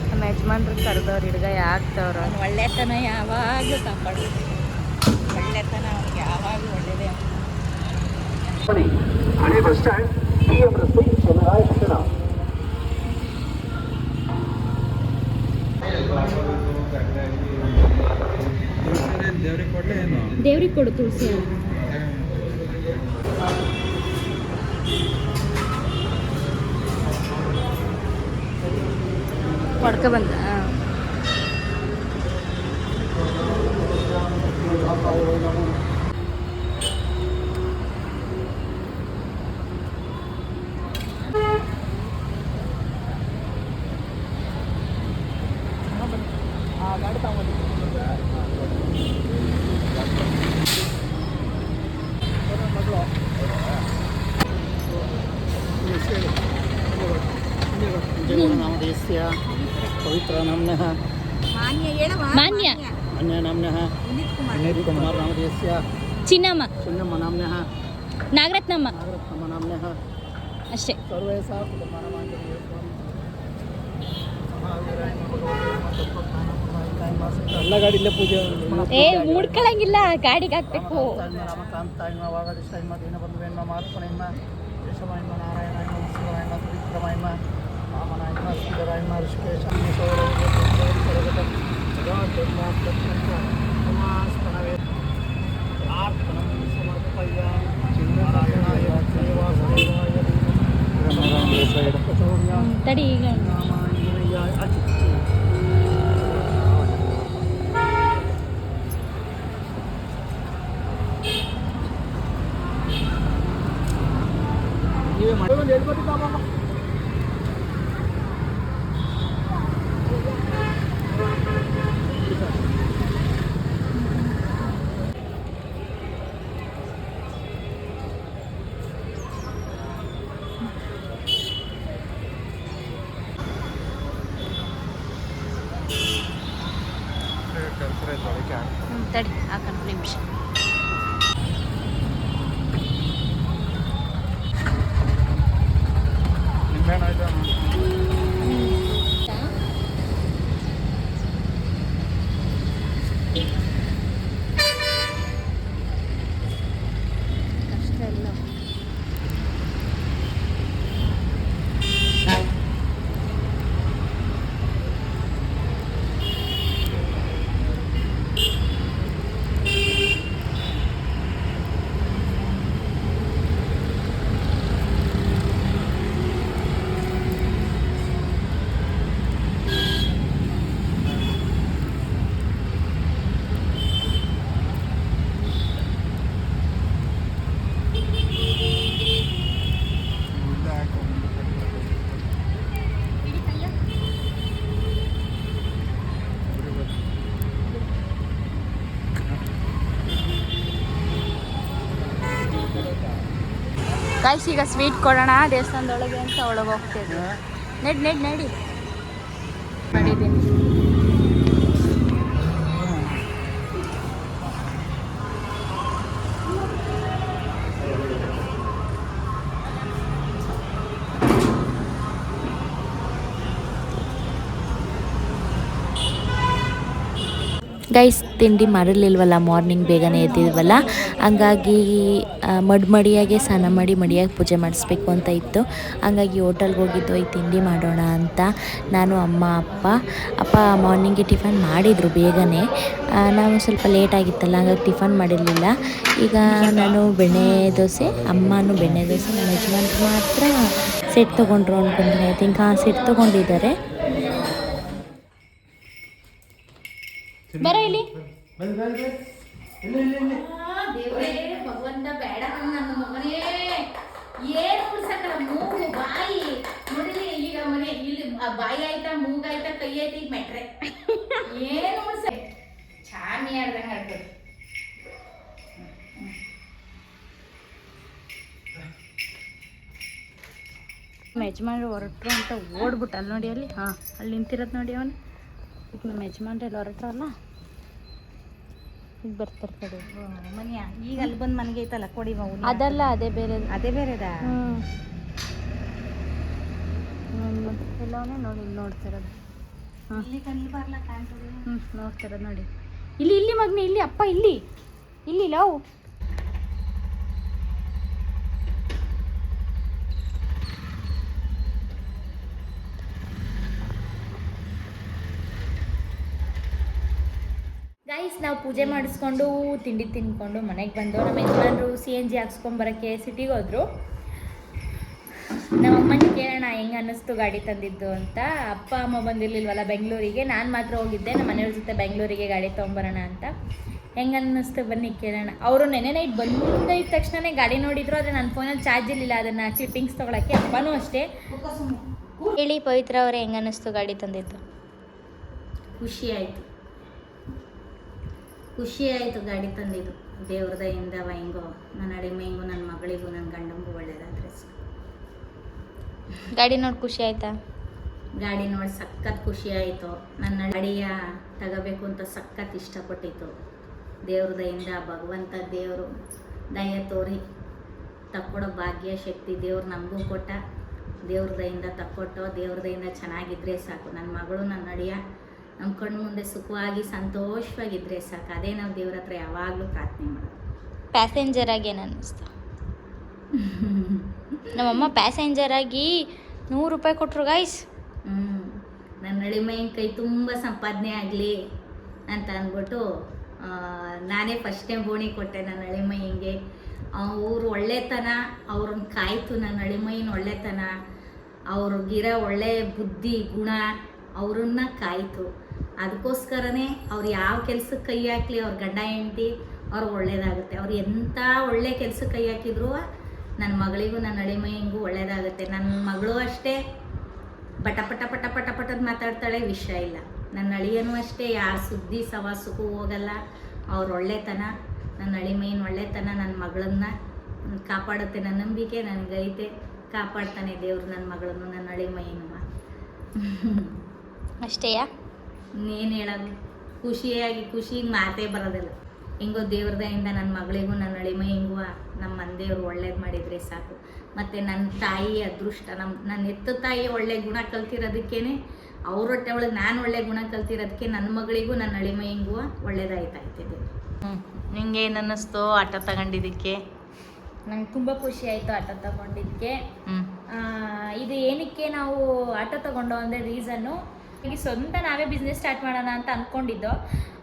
ನಮ್ಮ ಯಜಮಾನ್ರು ಕರೆದವ್ರು ಹಿಡ್ಗಾಯ ಹಾಕ್ತವ್ರು. ಒಳ್ಳೆತನ ಯಾವಾಗಲೂ ಕಾಪಾಡು. ಒಳ್ಳೆತನ ಅವ್ರಿಗೆ ಯಾವಾಗಲೂ ಒಳ್ಳೆಯದೇ. ಹಳೆ ಬಸ್ ಸ್ಟ್ಯಾಂಡ್ PM ರಸ್ತೆ ಚನ್ನರಾಯಪಟ್ಟಣ. ದೇವ್ರಿಗೆ ಕೊಡು ತುಳಸಿ. ಹೊಡ್ಕ ಬಂದ. ನಾಮಧೇಯಸ್ಯ ಪವಿತ್ರ ನಾಮ್ನಃ ಮಾನ್ಯ ಅನ್ಯ ನಾಮ್ನಃ ವಿನೀತ್ ಕುಮಾರ್ ನಾಮಧೇಯಸ್ಯ ಚಿನ್ನಮ್ಮ ಚಿನ್ನಮ್ಮ ನಾಮ್ನಃ ನಾಗರತ್ನಮ್ಮ ನಾಗರತ್ನಮ್ಮ ನಾಮ್ನಃ ಅಷ್ಟೇ. ಸರ್ವೇ ಸಹ ಕುಟುಂಬಾನಮಾಂಜನೇಯ ಸ್ವಾಮಿ ಮಹಾವೀರಾಯ ಭಗವತೆ ನಮಃ ತತ್ವಜ್ಞಾನ ಎಲ್ಲ ಗಾಡಿ ಇಲ್ಲೇ ಪೂಜೆ. ಮುಡ್ಕೊಳಂಗಿಲ್ಲ, ಗಾಡಿಗೆ ಹಾಕ್ಬೇಕು. ರಾಮಕಾಂತಾಯ ವಾಗದಿಷ್ಟಾಯ ದೀನಬಂಧುವೇನ ಮಹಾತ್ಮನೇನ ಕೇಶವಾಯ ನಾರಾಯಣಾಯ ಶಿವಾಯ ತ್ರಿವಿಕ್ರಮಾಯ ವಾಮನಾಯ ಶ್ರೀಧರಾಯ ಋಷಿಕೇಶಾಯ ತಡಿ ಈಗ ತಡಿ ಹಾಕೊಂಡು ನಿಮಿಷ. ಕಷ್ಟ ಇಲ್ಲ. ಗಾಯ್ಸ್ ಈಗ ಸ್ವೀಟ್ ಕೊಡೋಣ ದೇವಸ್ಥಾನದೊಳಗೆ ಅಂತ ಒಳಗೆ ಹೋಗ್ತಿದ್ವಿ. ನಡಿ ಮಾಡಿದ್ದೀನಿ. ಗೈಸ್ ತಿಂಡಿ ಮಾಡಿರಲಿಲ್ವಲ್ಲ, ಮಾರ್ನಿಂಗ್ ಬೇಗನೆ ಎದ್ದಿದ್ವಲ್ಲ, ಹಂಗಾಗಿ ಮಡಿಯಾಗೆ ಸ್ನಾನ ಮಾಡಿ ಮಡಿಯಾಗಿ ಪೂಜೆ ಮಾಡಿಸ್ಬೇಕು ಅಂತ ಇತ್ತು. ಹಂಗಾಗಿ ಹೋಟೆಲ್ಗೆ ಹೋಗಿದ್ದು ಈ ತಿಂಡಿ ಮಾಡೋಣ ಅಂತ ನಾನು, ಅಮ್ಮ, ಅಪ್ಪ ಮಾರ್ನಿಂಗ್ಗೆ ಟಿಫನ್ ಮಾಡಿದರು ಬೇಗನೆ. ನಾವು ಸ್ವಲ್ಪ ಲೇಟ್ ಆಗಿತ್ತಲ್ಲ, ಹಂಗಾಗಿ ಟಿಫನ್ ಮಾಡಿರಲಿಲ್ಲ. ಈಗ ನಾನು ಬೆಣ್ಣೆ ದೋಸೆ, ಅಮ್ಮನೂ ಬೆಣ್ಣೆ ದೋಸೆ, ನಮ್ಮ ಯಜಮಾನ್ರು ಮಾತ್ರ ಸೆಟ್ ತೊಗೊಂಡ್ರು ಅಂದ್ಕೊಂಡ್ರೆ ಐ ಥಿಂಕ್ ಸೆಟ್ ತೊಗೊಂಡಿದ್ದಾರೆ. ಬರ ಇಲ್ಲಿ ದೇವರೇ ಭಗವಂತ ಬೇಡ ನನ್ನ ಮಗನೇ ಏನು ಉಳ್ಸಕ್ಕಲ್ಲ ಮೂಗು ಬಾಯಿ ನೋಡಿಲಿ ಈಗ ಮನೆ ಇಲ್ಲಿ ಬಾಯಿ ಆಯ್ತಾ ಮೂಗಾಯ್ತಾ ಕೈ ಆಯ್ತಾ ಈಗ ಮೆಟ್ರೆ ಏನು ಉಳ್ಸ ಚಾಮಿ ಆಡ್ದಂಗೆ ಆಡ್ಬೋದು. ನಮ್ಮ ಯಜಮಾನ್ರು ಹೊರಟ್ರು ಅಂತ ಓಡ್ಬಿಟ್ಟು ಅಲ್ಲಿ ನೋಡಿ ಅಲ್ಲಿ ಹಾಂ ಅಲ್ಲಿ ನಿಂತಿರೋದು ನೋಡಿ ಅವನು. ಈಗ ನಮ್ಮ ಯಜಮಾನ್ರು ಎಲ್ಲ ಹೊರಟ್ರಲ್ಲ ಈಗ ಬರ್ತಾರೆ ಮನೆಯ ಈಗ ಅಲ್ಲಿ ಬಂದು ಮನೆಗೆ ಐತಲ್ಲ ಕೊಡಿ ಮಗು ಅದಲ್ಲ ಅದೇ ಬೇರೆ ಅದೇ ಬೇರೆದಾ ಎಲ್ಲವನ್ನೇ ನೋಡಿ ಇಲ್ಲಿ ನೋಡ್ತಿರೋದು. ಹಾಂ ಇಲ್ಲಿ ಕಣ್ಣು ಬರ್ಲ ಕಾಣ್ತದೆ. ನೋಡ್ತಿರೋದು ನೋಡಿ ಇಲ್ಲಿ ಇಲ್ಲಿ ಮಗ್ನಿ ಇಲ್ಲಿ ಅಪ್ಪ ಇಲ್ಲಿ ಇಲ್ಲಿ ಲವ್ ಗೈಸ್ ನಾವು ಪೂಜೆ ಮಾಡಿಸ್ಕೊಂಡು ತಿಂಡಿ ತಿನ್ಕೊಂಡು ಮನೆಗೆ ಬಂದು ನಮ್ಮ ಯಜಮಾನರು CNG ಹಾಕ್ಸ್ಕೊಂಬರೋಕ್ಕೆ ಸಿಟಿಗೆ ಹೋದ್ರು. ನಮ್ಮ ಅಮ್ಮನ ಕೇಳೋಣ ಹೆಂಗೆ ಅನ್ನಿಸ್ತು ಗಾಡಿ ತಂದಿದ್ದು ಅಂತ. ಅಪ್ಪ ಅಮ್ಮ ಬಂದಿರಲಿಲ್ವಲ್ಲ ಬೆಂಗಳೂರಿಗೆ, ನಾನು ಮಾತ್ರ ಹೋಗಿದ್ದೆ ನಮ್ಮ ಮನೆಯವ್ರ ಜೊತೆ ಬೆಂಗಳೂರಿಗೆ ಗಾಡಿ ತೊಗೊಂಬರೋಣ ಅಂತ. ಹೆಂಗೆ ಅನ್ನಿಸ್ತು ಬನ್ನಿ ಕೇಳೋಣ. ಅವರು ನೆನೆ ನೈಟ್ ಬಂದಿದ್ದ ತಕ್ಷಣವೇ ಗಾಡಿ ನೋಡಿದ್ರು, ಆದರೆ ನನ್ನ ಫೋನಲ್ಲಿ ಚಾರ್ಜ್ ಇರಲಿಲ್ಲ ಅದನ್ನು ಕ್ಲಿಪ್ಪಿಂಗ್ಸ್ ತೊಗೊಳಕ್ಕೆ. ಅಪ್ಪನೂ ಅಷ್ಟೇ. ಹೇಳಿ ಪವಿತ್ರ ಅವರೇ, ಹೆಂಗೆ ಅನ್ನಿಸ್ತು ಗಾಡಿ ತಂದಿದ್ದು? ಖುಷಿ ಆಯಿತು ಗಾಡಿ ತಂದಿದ್ದು. ದೇವ್ರ ದಯಿಂದ ಹೆಂಗೋ ನನ್ನ ಅಡಿಮೆಂಗೂ ನನ್ನ ಮಗಳಿಗೂ ನನ್ನ ಗಂಡಂಗೂ ಒಳ್ಳೇದಾದ್ರೆ ಗಾಡಿ ನೋಡಿ ಖುಷಿ ಆಯ್ತಾ? ಗಾಡಿ ನೋಡಿ ಸಖತ್ ಖುಷಿ ಆಯಿತು. ನನ್ನ ಗಾಡಿಯ ತಗೋಬೇಕು ಅಂತ ಸಖತ್ ಇಷ್ಟಪಟ್ಟಿತ್ತು. ದೇವ್ರ ದಯಿಂದ ಭಗವಂತ ದೇವರು ದಯ ತೋರಿ ತಕ್ಕೊಡೋ ಭಾಗ್ಯ ಶಕ್ತಿ ದೇವ್ರು ನಮಗೂ ಕೊಟ್ಟ. ದೇವ್ರ ದಯಿಂದ ತಕ್ಕೊಟ್ಟು ದೇವ್ರ ದಯಿಂದ ಚೆನ್ನಾಗಿದ್ದರೆ ಸಾಕು. ನನ್ನ ಮಗಳು ನನ್ನ ಅಡಿಯ ನಮ್ಮ ಕಣ್ಣು ಮುಂದೆ ಸುಖವಾಗಿ ಸಂತೋಷವಾಗಿದ್ದರೆ ಸಾಕು. ಅದೇ ನಾವು ದೇವ್ರ ಹತ್ರ ಯಾವಾಗಲೂ ಪ್ರಾರ್ಥನೆ ಮಾಡೋದು. ಪ್ಯಾಸೆಂಜರ್ ಆಗಿ ಏನು ಅನ್ನಿಸ್ತು? ನಮ್ಮಮ್ಮ ಪ್ಯಾಸೆಂಜರ್ ಆಗಿ 100 ರೂಪಾಯಿ ಕೊಟ್ಟರು ಗೈಸ್. ನನ್ನ ಅಳಿಮೈನ ಕೈ ತುಂಬ ಸಂಪಾದನೆ ಆಗಲಿ ಅಂತ ಅಂದ್ಬಿಟ್ಟು ನಾನೇ ಫಸ್ಟ್ ಟೈಮ್ ಬೋಣಿ ಕೊಟ್ಟೆ ನನ್ನ ಅಳಿಮೈಂಗೆ. ಅವ್ರು ಒಳ್ಳೆತನ ಅವ್ರನ್ನ ಕಾಯ್ತು. ನನ್ನ ಅಳಿಮೈನ ಒಳ್ಳೆತನ, ಅವ್ರಿಗಿರೋ ಒಳ್ಳೆ ಬುದ್ಧಿ ಗುಣ ಅವ್ರನ್ನ ಕಾಯ್ತು. ಅದಕ್ಕೋಸ್ಕರನೇ ಅವ್ರು ಯಾವ ಕೆಲ್ಸಕ್ಕೆ ಕೈ ಹಾಕಲಿ ಅವ್ರ ಗಂಡ ಹೆಂಡತಿ ಅವ್ರಿಗೆ ಒಳ್ಳೇದಾಗುತ್ತೆ. ಅವ್ರು ಎಂಥ ಒಳ್ಳೆ ಕೆಲ್ಸಕ್ಕೆ ಕೈ ಹಾಕಿದ್ರು ನನ್ನ ಮಗಳಿಗೂ ನನ್ನ ಅಳಿಮೈಂಗೂ ಒಳ್ಳೇದಾಗುತ್ತೆ. ನನ್ನ ಮಗಳು ಅಷ್ಟೇ ಪಟ ಪಟ ಪಟ ಪಟ ಪಟದ ಮಾತಾಡ್ತಾಳೆ, ವಿಷಯ ಇಲ್ಲ. ನನ್ನ ಅಳಿಯನೂ ಅಷ್ಟೇ ಯಾರ ಸುದ್ದಿ ಸವಾಸಕ್ಕೂ ಹೋಗಲ್ಲ. ಅವ್ರ ಒಳ್ಳೆತನ, ನನ್ನ ಅಳಿಮೈನ ಒಳ್ಳೆತನ ನನ್ನ ಮಗಳನ್ನ ಕಾಪಾಡುತ್ತೆ. ನನ್ನ ನಂಬಿಕೆ ನನಗೈತೆ, ಕಾಪಾಡ್ತಾನೆ ದೇವ್ರು ನನ್ನ ಮಗಳನ್ನು ನನ್ನ ಅಳಿಮೈನು. ಅಷ್ಟೇಯಾ? ಇನ್ನೇನು ಹೇಳೋದು, ಖುಷಿಗೆ ಮಾತೇ ಬರೋದಿಲ್ಲ. ಹೆಂಗೋ ದೇವ್ರದಿಂದ ನನ್ನ ಮಗಳಿಗೂ ನನ್ನ ಅಳಿಮೈಗೂ ನಮ್ಮ ಮಂದೇವ್ರು ಒಳ್ಳೇದು ಮಾಡಿದರೆ ಸಾಕು. ಮತ್ತು ನನ್ನ ತಾಯಿ ಅದೃಷ್ಟ, ನನ್ನ ಹೆತ್ತ ತಾಯಿ ಒಳ್ಳೆ ಗುಣ ಕಲ್ತಿರೋದಕ್ಕೇ ಅವ್ರ ಹೊಟ್ಟೆ ಒಳಗೆ ನಾನು ಒಳ್ಳೆ ಗುಣ ಕಲ್ತಿರೋದಕ್ಕೆ ನನ್ನ ಮಗಳಿಗೂ ನನ್ನ ಅಳಿಮೈಗೂ ಒಳ್ಳೇದಾಯ್ತಾಯ್ತಿದೆ. ನಿಂಗೆ ಏನು ಅನ್ನಿಸ್ತು ಆಟೋ ತಗೊಂಡಿದ್ದಕ್ಕೆ? ನಂಗೆ ತುಂಬ ಖುಷಿ ಆಯಿತು ಆಟೋ ತಗೊಂಡಿದ್ದಕ್ಕೆ. ಇದು ಏನಕ್ಕೆ ನಾವು ಆಟೋ ತಗೊಂಡು ಅಂದರೆ ರೀಸನ್ನು, ಈಗ ಸ್ವಂತ ನಾವೇ ಬಿಸ್ನೆಸ್ ಸ್ಟಾರ್ಟ್ ಮಾಡೋಣ ಅಂತ ಅಂದ್ಕೊಂಡಿದ್ದೋ.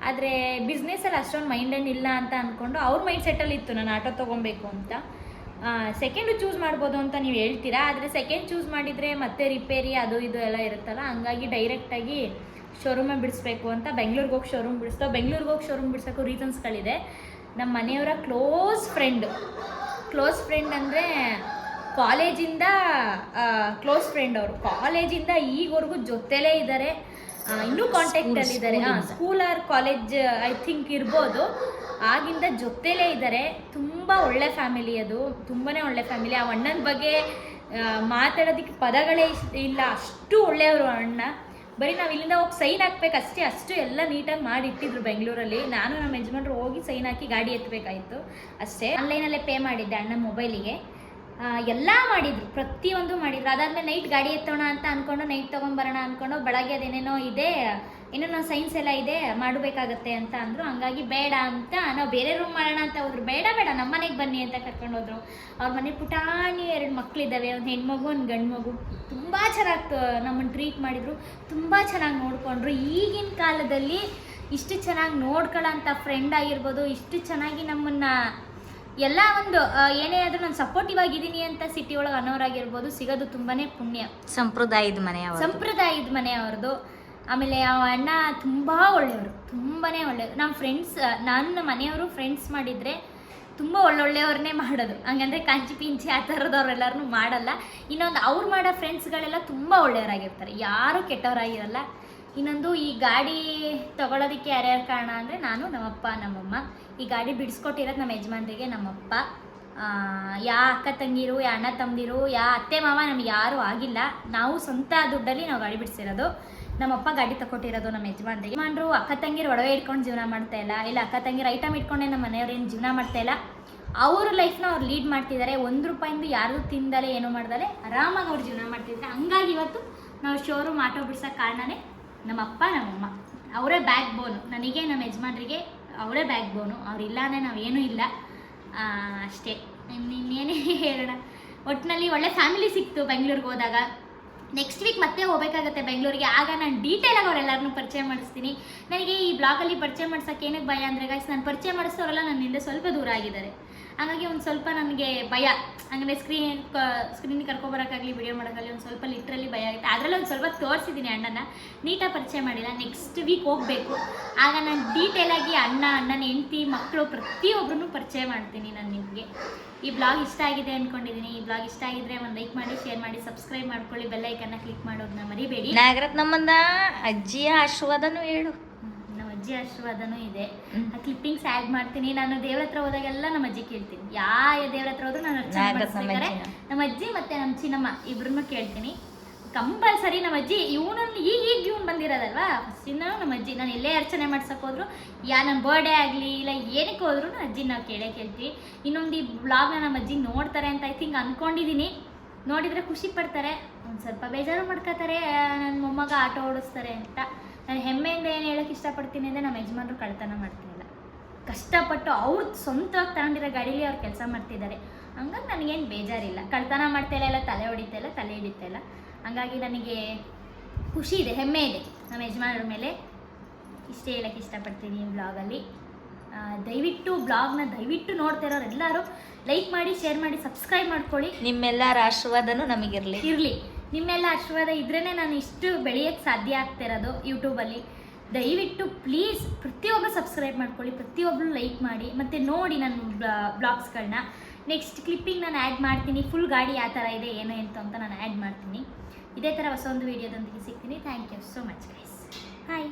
ಆದರೆ ಬಿಸ್ನೆಸ್ಸಲ್ಲಿ ಅಷ್ಟೊಂದು ಮೈಂಡೇನು ಇಲ್ಲ ಅಂತ ಅಂದ್ಕೊಂಡು ಅವ್ರ ಮೈಂಡ್ ಸೆಟ್ಟಲ್ಲಿ ಇತ್ತು ನಾನು ಆಟೋ ತೊಗೊಬೇಕು ಅಂತ. ಸೆಕೆಂಡು ಚೂಸ್ ಮಾಡ್ಬೋದು ಅಂತ ನೀವು ಹೇಳ್ತೀರಾ, ಆದರೆ ಸೆಕೆಂಡ್ ಚೂಸ್ ಮಾಡಿದರೆ ಮತ್ತೆ ರಿಪೇರಿ ಅದು ಇದು ಎಲ್ಲ ಇರುತ್ತಲ್ಲ, ಹಂಗಾಗಿ ಡೈರೆಕ್ಟಾಗಿ ಶೋರೂಮೇ ಬಿಡಿಸ್ಬೇಕು ಅಂತ ಬೆಂಗಳೂರಿಗೆ ಹೋಗಿ ಶೋರೂಮ್ ಬಿಡಿಸ್ತೋ. ಬೆಂಗಳೂರಿಗೆ ಹೋಗಿ ಶೋರೂಮ್ ಬಿಡ್ಸೋಕ್ಕೂ ರೀಸನ್ಸ್ಗಳಿದೆ. ನಮ್ಮ ಮನೆಯವರ ಕ್ಲೋಸ್ ಫ್ರೆಂಡ್ ಅಂದರೆ ಕಾಲೇಜಿಂದ ಕ್ಲೋಸ್ ಫ್ರೆಂಡ್ ಅವರು. ಕಾಲೇಜಿಂದ ಈಗವರೆಗೂ ಜೊತೆಲೇ ಇದ್ದಾರೆ, ಇನ್ನೂ ಕಾಂಟ್ಯಾಕ್ಟಲ್ಲಿದ್ದಾರೆ. School or college I think ಇರ್ಬೋದು. ಆಗಿಂದ ಜೊತೆಲೇ ಇದ್ದಾರೆ. ತುಂಬ ಒಳ್ಳೆ ಫ್ಯಾಮಿಲಿ, ಅದು ತುಂಬಾ ಒಳ್ಳೆ ಫ್ಯಾಮಿಲಿ. ಆ ಅಣ್ಣನ ಬಗ್ಗೆ ಮಾತಾಡೋದಕ್ಕೆ ಪದಗಳೇ ಇಲ್ಲ, ಅಷ್ಟು ಒಳ್ಳೆಯವರು ಅಣ್ಣ. ಬರೀ ನಾವು ಇಲ್ಲಿಂದ ಹೋಗಿ ಸೈನ್ ಹಾಕ್ಬೇಕು ಅಷ್ಟು ಎಲ್ಲ ನೀಟಾಗಿ ಮಾಡಿ ಇಟ್ಟಿದ್ರು ಬೆಂಗಳೂರಲ್ಲಿ. ನಾನು ನಮ್ಮ ಯಜಮಾನ್ರು ಹೋಗಿ ಸೈನ್ ಹಾಕಿ ಗಾಡಿ ಎತ್ತಬೇಕಾಯಿತು ಅಷ್ಟೇ. ಆನ್ಲೈನಲ್ಲೇ ಪೇ ಮಾಡಿದ್ದೆ ಅಣ್ಣ ಮೊಬೈಲಿಗೆ. ಎಲ್ಲ ಮಾಡಿದ್ರು, ಪ್ರತಿಯೊಂದು ಮಾಡಿದ್ರು. ಅದಾದಮೇಲೆ ನೈಟ್ ಗಾಡಿ ಎತ್ತೋಣ ಅಂತ ಅಂದ್ಕೊಂಡು ನೈಟ್ ತೊಗೊಂಬರೋಣ ಅಂದ್ಕೊಂಡು ಬೆಳಗ್ಗೆ ಅದೇನೇನೋ ಇದೆ, ಇನ್ನೂ ಸೈನ್ಸ್ ಎಲ್ಲ ಇದೆ ಮಾಡಬೇಕಾಗತ್ತೆ ಅಂತ ಅಂದರು. ಹಂಗಾಗಿ ಬೇಡ ಅಂತ ನಾವು ಬೇರೆ ರೂಮ್ ಮಾಡೋಣ ಅಂತ ಹೋದ್ರು. ಬೇಡ ನಮ್ಮ ಮನೆಗೆ ಬನ್ನಿ ಅಂತ ಕರ್ಕೊಂಡು ಹೋದ್ರು. ಅವ್ರ ಮನೆ ಪುಟಾಣಿ 2 ಮಕ್ಕಳಿದ್ದಾವೆ, ಒಂದು ಹೆಣ್ಮಗು ಒಂದು ಗಂಡು ಮಗು. ತುಂಬ ಚೆನ್ನಾಗಿ ನಮ್ಮನ್ನು ಟ್ರೀಟ್ ಮಾಡಿದರು, ತುಂಬ ಚೆನ್ನಾಗಿ ನೋಡಿಕೊಂಡ್ರು. ಈಗಿನ ಕಾಲದಲ್ಲಿ ಇಷ್ಟು ಚೆನ್ನಾಗಿ ನೋಡ್ಕೊಳ್ಳೋಂಥ ಫ್ರೆಂಡ್ ಆಗಿರ್ಬೋದು, ಇಷ್ಟು ಚೆನ್ನಾಗಿ ನಮ್ಮನ್ನು ಎಲ್ಲ ಒಂದು ಏನೇ ಆದರೂ ನಾನು ಸಪೋರ್ಟಿವ್ ಆಗಿದ್ದೀನಿ ಅಂತ ಸಿಟಿ ಒಳಗೆ ಅನ್ನೋರಾಗಿರ್ಬೋದು ಸಿಗೋದು ತುಂಬಾ ಪುಣ್ಯ. ಸಂಪ್ರದಾಯದ ಮನೆ ಅವ್ರದ್ದು. ಆಮೇಲೆ ಆ ಅಣ್ಣ ತುಂಬ ಒಳ್ಳೆಯವರು, ತುಂಬಾ ಒಳ್ಳೆಯವರು. ನಮ್ಮ ಫ್ರೆಂಡ್ಸ್, ನನ್ನ ಮನೆಯವರು ಫ್ರೆಂಡ್ಸ್ ಮಾಡಿದರೆ ತುಂಬ ಒಳ್ಳೊಳ್ಳೆಯವ್ರನ್ನೇ ಮಾಡೋದು. ಹಂಗಂದರೆ ಕಾಂಚಿ ಪಿಂಚಿ ಆ ಥರದವ್ರೆಲ್ಲರೂ ಮಾಡಲ್ಲ. ಇನ್ನೊಂದು ಅವ್ರು ಮಾಡೋ ಫ್ರೆಂಡ್ಸ್ಗಳೆಲ್ಲ ತುಂಬ ಒಳ್ಳೆಯವರಾಗಿರ್ತಾರೆ, ಯಾರೂ ಕೆಟ್ಟವರಾಗಿರಲ್ಲ. ಇನ್ನೊಂದು, ಈ ಗಾಡಿ ತೊಗೊಳೋದಕ್ಕೆ ಯಾರ್ಯಾರು ಕಾರಣ ಅಂದರೆ ನಾನು, ನಮ್ಮಪ್ಪ, ನಮ್ಮಮ್ಮ. ಈ ಗಾಡಿ ಬಿಡಿಸ್ಕೊಟ್ಟಿರೋದು ನಮ್ಮ ಯಜಮಾನ್ರಿಗೆ, ನಮ್ಮಪ್ಪ. ಯಾ ಅಕ್ಕ ತಂಗಿರು, ಯಾ ಅಣ್ಣ ತಮ್ಮದಿರು, ಯಾ ಅತ್ತೆ ಮಾವ ನಮ್ಗೆ ಯಾರೂ ಆಗಿಲ್ಲ. ನಾವು ಸ್ವಂತ ದುಡ್ಡಲ್ಲಿ ನಾವು ಗಾಡಿ ಬಿಡಿಸಿರೋದು. ನಮ್ಮಪ್ಪ ಗಾಡಿ ತಗೊಟ್ಟಿರೋದು ನಮ್ಮ ಯಜಮಾನ್ರಿಗೆ. ಯಜಮಾನ್ರು ಅಕ್ಕ ತಂಗಿರು ಒಡವೆ ಇಟ್ಕೊಂಡು ಜೀವನ ಮಾಡ್ತಾ ಇಲ್ಲ ಅಕ್ಕ ತಂಗಿರು ಐಟಮ್ ಇಟ್ಕೊಂಡೆ ನಮ್ಮ ಮನೆಯವ್ರೇನು ಜೀವನ ಮಾಡ್ತಾ ಇಲ್ಲ. ಅವ್ರ ಲೈಫ್ನ ಅವ್ರು ಲೀಡ್ ಮಾಡ್ತಿದ್ದಾರೆ. 1 ರೂಪಾಯಿಂದ ಯಾರು ತಿಂದಲೆ ಏನೋ ಮಾಡ್ದಲೆ ಆರಾಮಾಗಿ ಅವ್ರು ಜೀವನ ಮಾಡ್ತಿದ್ದಾರೆ. ಹಂಗಾಗಿ ಇವತ್ತು ನಾವು ಶೋರೂಮ್ ಆಟೋ ಬಿಡ್ಸೋಕ್ಕೆ ಕಾರಣನೇ ನಮ್ಮಪ್ಪ, ನಮ್ಮಮ್ಮ. ಅವರೇ ಬ್ಯಾಕ್ ಬೋನು ನನಗೆ, ನಮ್ಮ ಯಜಮಾನ್ರಿಗೆ ಅವರೇ ಬ್ಯಾಕ್ ಬೋನು. ಅವರಿಲ್ಲ ಅಂದರೆ ನಾವೇನೂ ಇಲ್ಲ. ಅಷ್ಟೇ, ಇನ್ನೇನೇ ಹೇಳೋಣ. ಒಟ್ಟಿನಲ್ಲಿ ಒಳ್ಳೆ ಫ್ಯಾಮಿಲಿ ಸಿಕ್ತು ಬೆಂಗಳೂರಿಗೆ ಹೋದಾಗ. ನೆಕ್ಸ್ಟ್ ವೀಕ್ ಮತ್ತೆ ಹೋಗಬೇಕಾಗತ್ತೆ ಬೆಂಗಳೂರಿಗೆ. ಆಗ ನಾನು ಡೀಟೇಲಾಗಿ ಅವರೆಲ್ಲರನ್ನೂ ಪರಿಚಯ ಮಾಡಿಸ್ತೀನಿ. ನನಗೆ ಈ ಬ್ಲಾಗಲ್ಲಿ ಪರಿಚಯ ಮಾಡ್ಸೋಕ್ಕೆ ಏನಕ್ಕೆ ಭಯ ಅಂದರೆ ಗೈಸ್, ನಾನು ಪರಿಚಯ ಮಾಡಿಸೋರೆಲ್ಲ ನನ್ನಿಂದ ಸ್ವಲ್ಪ ದೂರ ಆಗಿದ್ದಾರೆ. ಹಾಗಾಗಿ ಒಂದು ಸ್ವಲ್ಪ ನನಗೆ ಭಯ. ಹಂಗಂದರೆ ಸ್ಕ್ರೀನಿಗೆ ಕರ್ಕೊಬರೋಕ್ಕಾಗಲಿ ವಿಡಿಯೋ ಮಾಡೋಕ್ಕಾಗಲಿ ಒಂದು ಸ್ವಲ್ಪ ಲಿಟ್ರಲಿ ಭಯ ಆಗುತ್ತೆ. ಅದರಲ್ಲಿ ಒಂದು ಸ್ವಲ್ಪ ತೋರಿಸಿದ್ದೀನಿ ಅಣ್ಣನ, ನೀಟಾಗಿ ಪರಿಚಯ ಮಾಡಿಲ್ಲ. ನೆಕ್ಸ್ಟ್ ವೀಕ್ ಹೋಗಬೇಕು. ಆಗ ನಾನು ಡೀಟೇಲಾಗಿ ಅಣ್ಣನ ಹೆಂಡತಿ, ಮಕ್ಕಳು ಪ್ರತಿಯೊಬ್ಬರನ್ನು ಪರಿಚಯ ಮಾಡ್ತೀನಿ ನಾನು ನಿಮಗೆ. ಈ ಬ್ಲಾಗ್ ಇಷ್ಟ ಆಗಿದೆ ಅಂದ್ಕೊಂಡಿದ್ದೀನಿ. ಈ ಬ್ಲಾಗ್ ಇಷ್ಟ ಆಗಿದ್ರೆ ಒಂದು ಲೈಕ್ ಮಾಡಿ, ಶೇರ್ ಮಾಡಿ, ಸಬ್ಸ್ಕ್ರೈಬ್ ಮಾಡ್ಕೊಳ್ಳಿ, ಬೆಲ್ ಐಕನ್ನ ಕ್ಲಿಕ್ ಮಾಡೋದನ್ನ ಮರಿಬೇಡಿ. ನಾಗರತ್ ನಮ್ಮಂದ ಅಜ್ಜಿಯ ಆಶೀರ್ವಾದನೂ ಹೇಳು. ನಮ್ಮ ಅಜ್ಜಿ ಆಶೀರ್ವಾದನೂ ಇದೆ. ಆ ಕ್ಲಿಪ್ಪಿಂಗ್ಸ್ ಆ್ಯಡ್ ಮಾಡ್ತೀನಿ. ನಾನು ದೇವ್ರ ಹತ್ರ ಹೋದಾಗೆಲ್ಲ ನಮ್ಮ ಅಜ್ಜಿ ಕೇಳ್ತೀನಿ. ಯಾವ ದೇವ್ರ ಹತ್ರ ಹೋದ್ರು ನಾನು ಅರ್ಚನೆ ನಮ್ಮ ಅಜ್ಜಿ ಮತ್ತು ನಮ್ಮ ಚಿನ್ನಮ್ಮ ಇಬ್ಬರನ್ನು ಕೇಳ್ತೀನಿ ಕಂಪಲ್ಸರಿ. ನಮ್ಮ ಅಜ್ಜಿ ಇವನನ್ನು ಈಗ ಇವ್ನು ಬಂದಿರೋದಲ್ವಾ, ಫಸ್ಟಿಂದ ನಮ್ಮ ಅಜ್ಜಿ ನಾನು ಎಲ್ಲೇ ಅರ್ಚನೆ ಮಾಡ್ಸೋಕೆ ಹೋದ್ರು, ನನ್ನ ಬರ್ಡೇ ಆಗಲಿ ಇಲ್ಲ ಏನಕ್ಕೆ ಹೋದ್ರು ನಮ್ಮ ಅಜ್ಜಿ ನಾವು ಕೇಳ್ತೀವಿ. ಇನ್ನೊಂದು ಈ ಬ್ಲಾಗ್ನ ನಮ್ಮ ಅಜ್ಜಿ ನೋಡ್ತಾರೆ ಅಂತ ಐ ಥಿಂಕ್ ಅಂದ್ಕೊಂಡಿದ್ದೀನಿ. ನೋಡಿದರೆ ಖುಷಿ ಪಡ್ತಾರೆ, ಒಂದು ಸ್ವಲ್ಪ ಬೇಜಾರು ಮಾಡ್ಕೋತಾರೆ, ನನ್ನ ಮೊಮ್ಮಗ ಆಟೋ ಓಡಿಸ್ತಾರೆ ಅಂತ. ನಾನು ಹೆಮ್ಮೆಯಿಂದ ಏನು ಹೇಳೋಕ್ಕೆ ಇಷ್ಟಪಡ್ತೀನಿ ಅಂದರೆ ನಮ್ಮ ಯಜಮಾನ್ರು ಕಳ್ತನ ಮಾಡ್ತಿರಲಿಲ್ಲ. ಕಷ್ಟಪಟ್ಟು ಅವ್ರು ಸ್ವಂತವಾಗಿ ತಗೊಂಡಿರೋ ಗಾಡೀಲಿ ಅವ್ರು ಕೆಲಸ ಮಾಡ್ತಿದ್ದಾರೆ. ಹಂಗಾಗಿ ನನಗೇನು ಬೇಜಾರಿಲ್ಲ. ಕಳ್ತನ ಮಾಡ್ತಾಯಿಲ್ಲ, ಎಲ್ಲ ತಲೆ ಹೊಡಿತಾಯಿಲ್ಲ, ತಲೆ ಹಿಡಿತಾಯಿಲ್ಲ. ಹಂಗಾಗಿ ನನಗೆ ಖುಷಿ ಇದೆ, ಹೆಮ್ಮೆ ಇದೆ ನಮ್ಮ ಯಜಮಾನ್ರ ಮೇಲೆ. ಇಷ್ಟೇ ಹೇಳೋಕ್ಕೆ ಇಷ್ಟಪಡ್ತೀನಿ ಈ ಬ್ಲಾಗಲ್ಲಿ. ದಯವಿಟ್ಟು ಬ್ಲಾಗ್ನ ದಯವಿಟ್ಟು ನೋಡ್ತಾ ಇರೋರೆಲ್ಲರೂ ಲೈಕ್ ಮಾಡಿ, ಶೇರ್ ಮಾಡಿ, ಸಬ್ಸ್ಕ್ರೈಬ್ ಮಾಡ್ಕೊಳ್ಳಿ. ನಿಮ್ಮೆಲ್ಲರ ಆಶೀರ್ವಾದನೂ ನಮಗಿರಲಿ. ನಿಮ್ಮೆಲ್ಲ ಆಶೀರ್ವಾದ ಇದ್ರೇ ನಾನು ಇಷ್ಟು ಬೆಳೆಯೋಕ್ಕೆ ಸಾಧ್ಯ ಆಗ್ತಿರೋದು ಯೂಟ್ಯೂಬಲ್ಲಿ. ದಯವಿಟ್ಟು ಪ್ಲೀಸ್ ಪ್ರತಿಯೊಬ್ಬರು ಸಬ್ಸ್ಕ್ರೈಬ್ ಮಾಡ್ಕೊಳ್ಳಿ, ಪ್ರತಿಯೊಬ್ಬರು ಲೈಕ್ ಮಾಡಿ, ಮತ್ತು ನೋಡಿ ನನ್ನ ಬ್ಲಾಗ್ಸ್ಗಳನ್ನ. ನೆಕ್ಸ್ಟ್ ಕ್ಲಿಪ್ಪಿಂಗ್ ನಾನು ಆ್ಯಡ್ ಮಾಡ್ತೀನಿ. ಫುಲ್ ಗಾಡಿ ಯಾವ ಥರ ಇದೆ ಏನು ಅಂತ ನಾನು ಆ್ಯಡ್ ಮಾಡ್ತೀನಿ. ಇದೇ ಥರ ಹೊಸ ಒಂದು ವೀಡಿಯೋದೊಂದಿಗೆ ಸಿಗ್ತೀನಿ. Thank you so much guys. Hi.